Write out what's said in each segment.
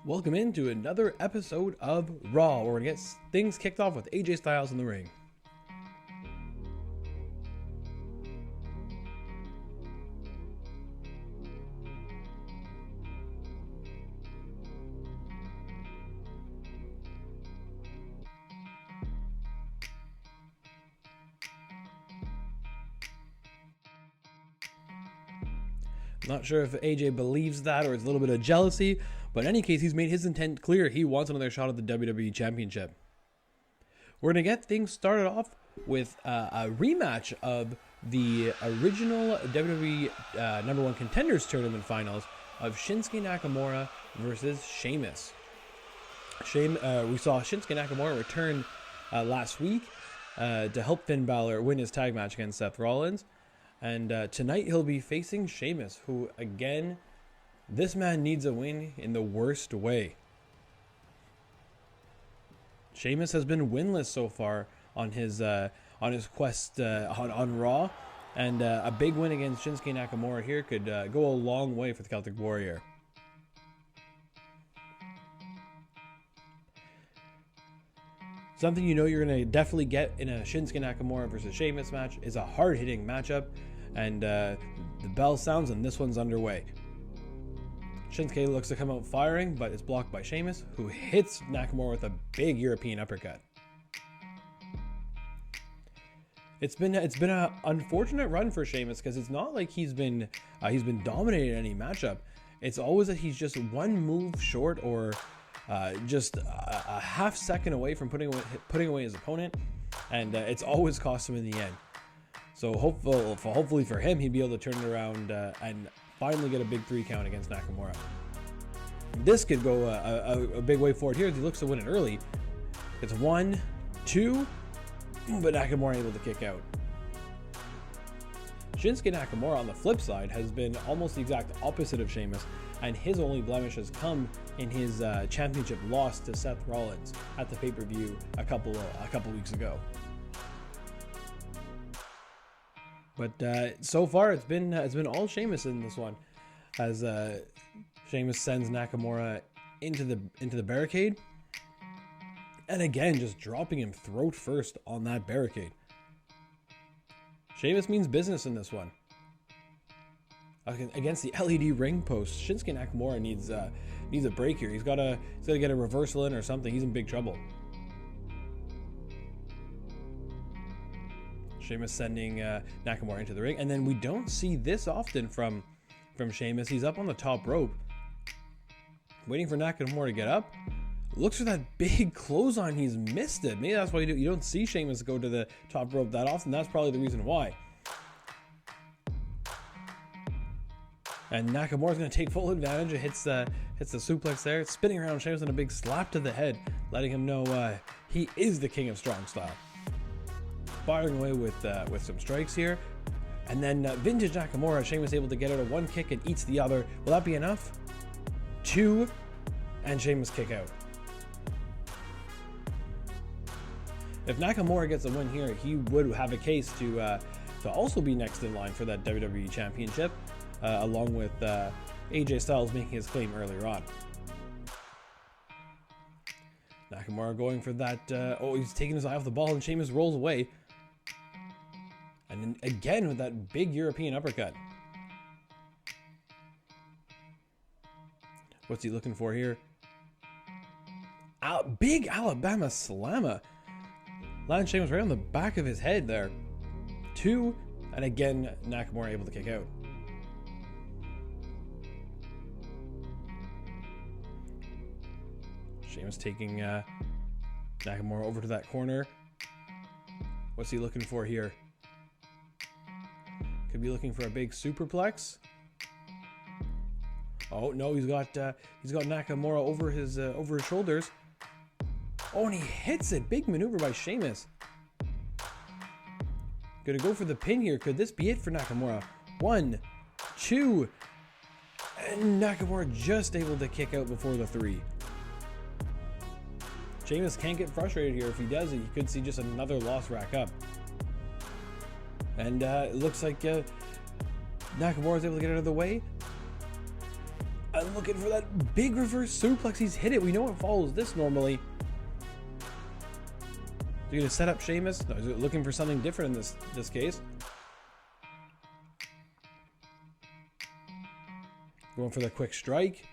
Welcome into another episode of Raw, where we're going to get things kicked off with AJ Styles in the ring. Not sure if AJ believes that or it's a little bit of jealousy, but in any case, he's made his intent clear. He wants another shot at the WWE Championship. We're going to get things started off with a rematch of the original WWE number one Contenders tournament finals of Shinsuke Nakamura versus Sheamus. We saw Shinsuke Nakamura return last week to help Finn Balor win his tag match against Seth Rollins. And tonight he'll be facing Sheamus, who, again, this man needs a win in the worst way. Sheamus has been winless so far on his quest on Raw, and a big win against Shinsuke Nakamura here could go a long way for the Celtic Warrior. Something you know you're going to definitely get in a Shinsuke Nakamura versus Sheamus match is a hard-hitting matchup, and the bell sounds and this one's underway. Shinsuke looks to come out firing, but it's blocked by Sheamus, who hits Nakamura with a big European uppercut. It's been an unfortunate run for Sheamus, because it's not like he's been dominating any matchup. It's always that he's just one move short or just a half second away from putting away his opponent, and it's always cost him in the end. So hopefully for him, he'd be able to turn it around and finally get a big 3 count against Nakamura. This could go a big way forward here as he looks to win it early. It's 1, 2, but Nakamura able to kick out. Shinsuke Nakamura, on the flip side, has been almost the exact opposite of Sheamus, and his only blemish has come in his championship loss to Seth Rollins at the pay-per-view a couple weeks ago. But so far, it's been all Sheamus in this one, as Sheamus sends Nakamura into the barricade, and again just dropping him throat first on that barricade. Sheamus means business in this one. Against the LED ring post, Shinsuke Nakamura needs a break here. He's got to get a reversal in or something. He's in big trouble. Sheamus sending Nakamura into the ring, and then we don't see this often from Sheamus. He's up on the top rope, waiting for Nakamura to get up. Looks for that big clothesline. He's missed it. Maybe that's why you don't see Sheamus go to the top rope that often. That's probably the reason why. And Nakamura's going to take full advantage. It hits the suplex there, spinning around Sheamus, and a big slap to the head, letting him know he is the king of strong style. Firing away with some strikes here, and then vintage Nakamura. Sheamus able to get out of one kick and eats the other. Will that be enough? 2, and Sheamus kick out. If Nakamura gets a win here, he would have a case to also be next in line for that WWE Championship, along with AJ Styles making his claim earlier on. Nakamura going for that. He's taking his eye off the ball, and Sheamus rolls away. And then again with that big European uppercut. What's he looking for here? Big Alabama slammer. Landing Sheamus right on the back of his head there. 2, and again Nakamura able to kick out. Sheamus taking Nakamura over to that corner. What's he looking for here? Could be looking for a big superplex. Oh no, he's got Nakamura over his shoulders. Oh, and he hits it. Big maneuver by Sheamus. Gonna go for the pin here. Could this be it for Nakamura? 1, 2, and Nakamura just able to kick out before the 3. Sheamus can't get frustrated here. If he does it, you could see just another loss rack up. And it looks like Nakamura is able to get out of the way. I'm looking for that big reverse suplex. He's hit it. We know it follows this normally. They're going to set up Sheamus. No, he's looking for something different in this case. Going for the quick strike.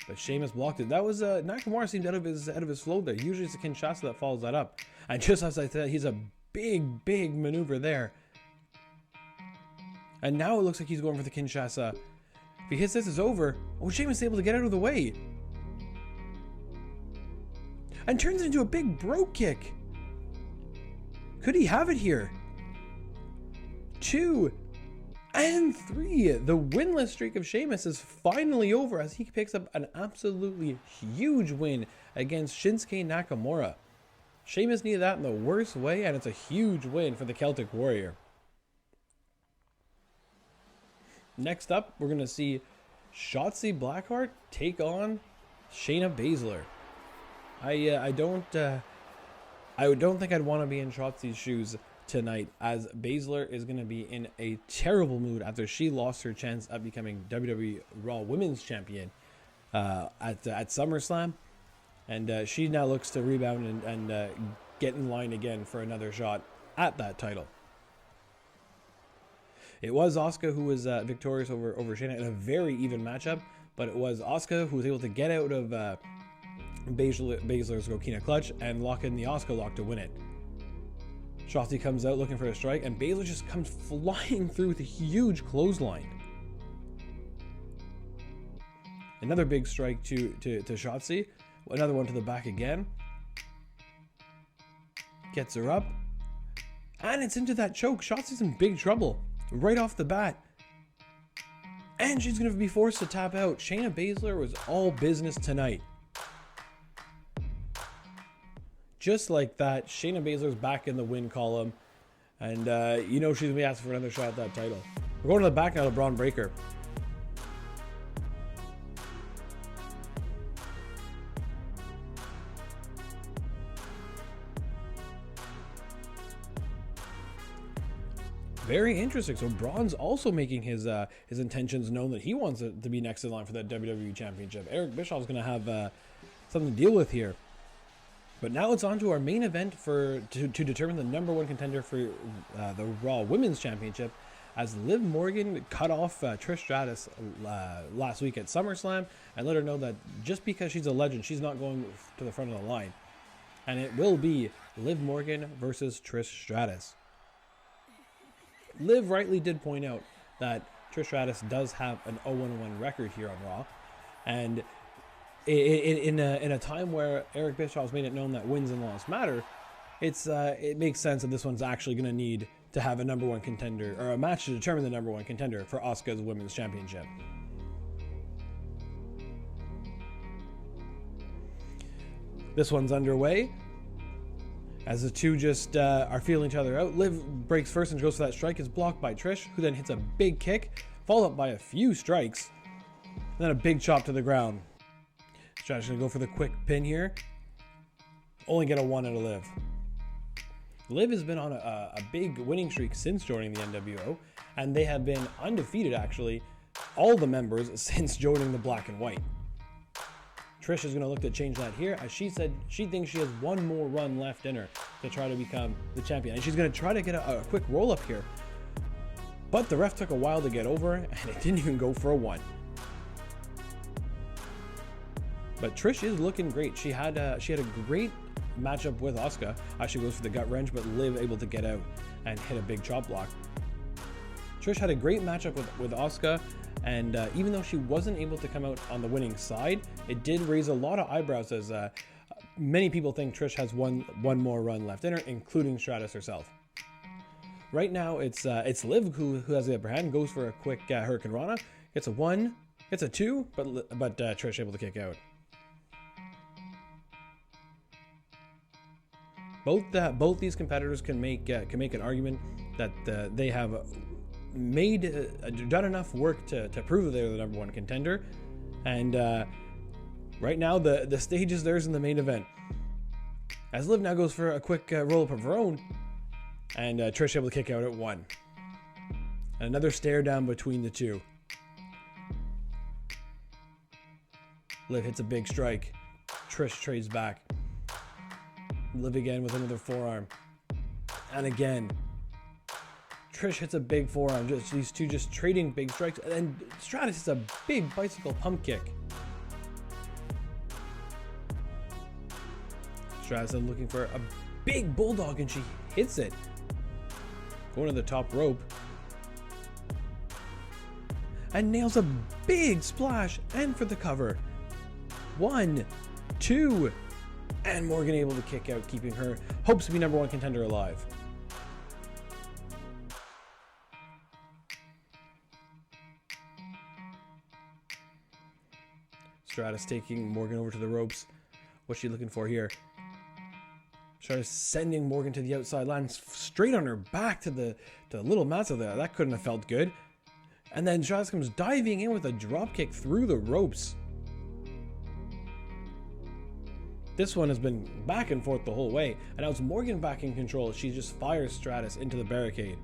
But Sheamus blocked it. That was Nakamura seemed out of his flow there. Usually it's a Kinshasa that follows that up. And just as I said, he's a big maneuver there. And now it looks like he's going for the Kinshasa. If he hits this, it's over. Oh, Sheamus is able to get out of the way. And turns it into a big brogue kick. Could he have it here? 2 and 3. The winless streak of Sheamus is finally over as he picks up an absolutely huge win against Shinsuke Nakamura. Sheamus needed that in the worst way, and it's a huge win for the Celtic Warrior. Next up, we're going to see Shotzi Blackheart take on Shayna Baszler. I don't think I'd want to be in Shotzi's shoes tonight, as Baszler is going to be in a terrible mood after she lost her chance at becoming WWE Raw Women's Champion at SummerSlam, and she now looks to rebound and get in line again for another shot at that title. It was Asuka who was victorious over Shayna in a very even matchup, but it was Asuka who was able to get out of Baszler's Gokina clutch and lock in the Asuka lock to win it. Shotzi comes out looking for a strike, and Baszler just comes flying through with a huge clothesline. Another big strike to Shotzi. Another one to the back again. Gets her up. And it's into that choke. Shotzi's in big trouble right off the bat. And she's going to be forced to tap out. Shayna Baszler was all business tonight. Just like that, Shayna Baszler's back in the win column. And you know she's going to be asking for another shot at that title. We're going to the back now to Braun Breaker. Very interesting. So Braun's also making his intentions known that he wants to be next in line for that WWE Championship. Eric Bischoff's going to have something to deal with here. But now it's on to our main event to determine the number one contender for the Raw Women's Championship, as Liv Morgan cut off Trish Stratus last week at SummerSlam and let her know that just because she's a legend, she's not going to the front of the line. And it will be Liv Morgan versus Trish Stratus. Liv rightly did point out that Trish Stratus does have an 0-1 record here on Raw, and in a time where Eric Bischoff's made it known that wins and losses matter, it makes sense that this one's actually going to need to have a number one contender, or a match to determine the number one contender for Asuka's Women's Championship. This one's underway as the two just are feeling each other out. Liv breaks first and goes for that strike. Is blocked by Trish, who then hits a big kick, followed up by a few strikes, and then a big chop to the ground. Stratus going to go for the quick pin here. Only get a 1 out of Liv. Liv has been on a big winning streak since joining the NWO, and they have been undefeated, actually, all the members since joining the Black and White. Trish is going to look to change that here, as she said she thinks she has one more run left in her to try to become the champion. And she's going to try to get a quick roll up here. But the ref took a while to get over, and it didn't even go for a 1. But Trish is looking great. She had a great matchup with Asuka. She goes for the gut wrench, but Liv able to get out and hit a big chop block. Trish had a great matchup with Asuka. And even though she wasn't able to come out on the winning side, it did raise a lot of eyebrows, as many people think Trish has one more run left in her, including Stratus herself. Right now, it's Liv who has the upper hand, goes for a quick Hurricane Rana, gets a 1, gets a 2, but Trish able to kick out. Both these competitors can make an argument that they have done enough work to prove that they're the number one contender, and right now the stage is theirs in the main event, as Liv now goes for a quick roll up of her own, and Trish able to kick out at 1. And another stare down between the two. Liv hits a big strike. Trish trades back. Liv again with another forearm. And again. Trish hits a big forearm. Just these two just trading big strikes. And then Stratus hits a big bicycle pump kick. Stratus is looking for a big bulldog and she hits it. Going to the top rope. And nails a big splash and for the cover. 1, 2, and Morgan able to kick out, keeping her hopes to be #1 contender alive. Stratus taking Morgan over to the ropes. What's she looking for here? Stratus sending Morgan to the outside, lands straight on her back to the little mat. So that couldn't have felt good. And then Stratus comes diving in with a drop kick through the ropes. This one has been back and forth the whole way, and now it's Morgan back in control. She just fires Stratus into the barricade.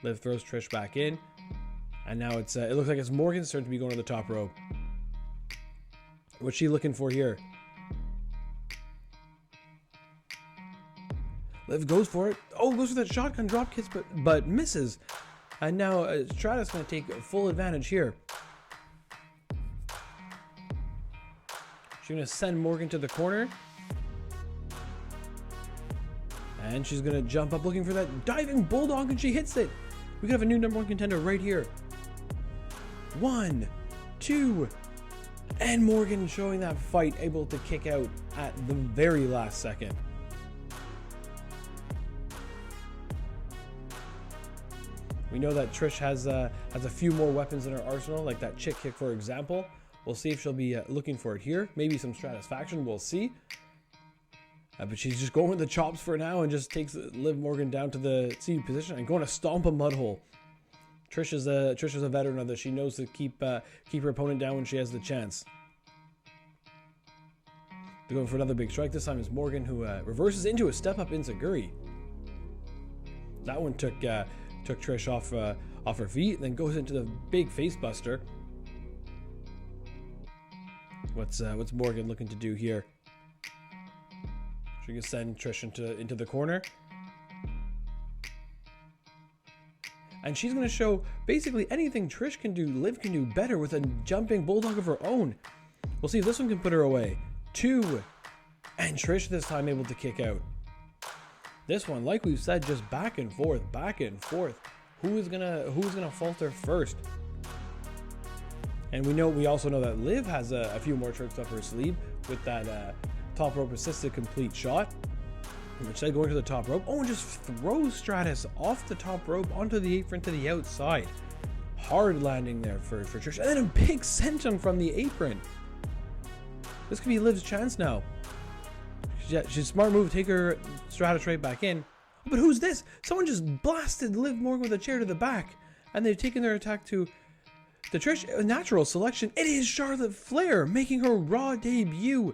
Liv throws Trish back in, and now it looks like it's Morgan's turn to be going to the top rope. What's she looking for here? Liv goes for it. Oh, goes for that shotgun drop kick, but misses. And now Stratus going to take full advantage here. She's going to send Morgan to the corner. And she's going to jump up looking for that diving bulldog, and she hits it. We could have a new #1 contender right here. 1, 2, and Morgan showing that fight, able to kick out at the very last second. We know that Trish has a few more weapons in her arsenal, like that chick kick, for example. We'll see if she'll be looking for it here. Maybe some Stratisfaction, we'll see. But she's just going with the chops for now and just takes Liv Morgan down to the seated position and going to stomp a mud hole. Trish is a veteran of this. She knows to keep her opponent down when she has the chance. They're going for another big strike. This time it's Morgan who reverses into a step-up enziguri. That one took Trish off her feet, and then goes into the big face buster. What's Morgan looking to do here? She can send Trish into the corner. And she's going to show basically anything Trish can do, Liv can do better with a jumping bulldog of her own. We'll see if this one can put her away. 2, and Trish this time able to kick out. This one, like we've said, just back and forth, back and forth. Who's gonna falter first? And we also know that Liv has a few more tricks up her sleeve with that top rope assisted complete shot. Instead of going to the top rope, and just throws Stratus off the top rope onto the apron to the outside. Hard landing there for Trish. And then a big senton from the apron. This could be Liv's chance now. She's a smart move, take her Stratus right back in. But who's this? Someone just blasted Liv Morgan with a chair to the back. And they've taken their attack to Trish. A natural selection. It is Charlotte Flair making her Raw debut.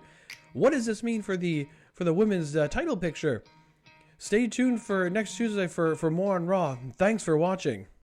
What does this mean for the women's title picture? Stay tuned for next Tuesday for more on Raw. Thanks for watching.